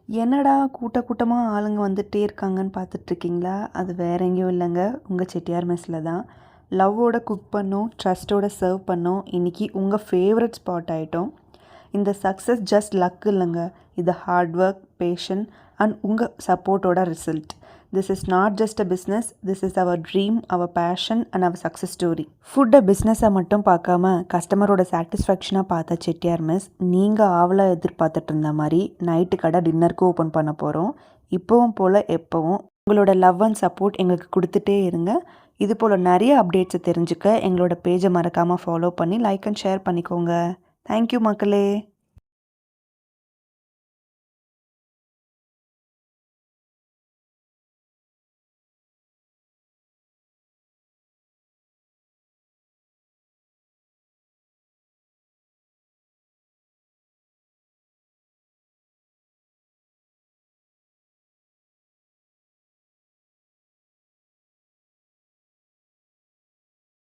என்னடா கூட்டமா ஆளுங்க வந்துட்டே இருக்காங்கன்னு பார்த்துட்ருக்கீங்களா? அது வேற எங்கேயும் இல்லைங்க. உங்கள் செட்டியார் மெஸ்ஸில் தான். லவ்வோட குக் பண்ணோம், ட்ரஸ்ட்டோட சர்வ் பண்ணோம். இன்றைக்கி உங்கள் ஃபேவரட் ஸ்பாட் ஆகிட்டோம். இந்த சக்ஸஸ் ஜஸ்ட் லக் இல்லைங்க. இது ஹார்ட் ஒர்க், பேஷன் அண்ட் உங்கள் சப்போர்ட்டோட result. This is not just a business, this is our dream, our passion and our success story. ஃபுட்டை பிஸ்னஸை மட்டும் பார்க்காம கஸ்டமரோட சாட்டிஸ்ஃபேக்ஷனாக பார்த்த செட்டியார் மெஸ் நீங்கள் ஆவலாக எதிர்பார்த்துட்டு இருந்த மாதிரி நைட்டு கடை டின்னருக்கு ஓப்பன் பண்ண போகிறோம். இப்போவும் போல் எப்போவும் உங்களோட லவ் அண்ட் சப்போர்ட் எங்களுக்கு கொடுத்துட்டே இருங்க. இது போல் நிறைய அப்டேட்ஸை தெரிஞ்சுக்க எங்களோட பேஜை மறக்காமல் ஃபாலோ பண்ணி லைக் அண்ட் ஷேர் பண்ணிக்கோங்க. தேங்க்யூ மக்களே.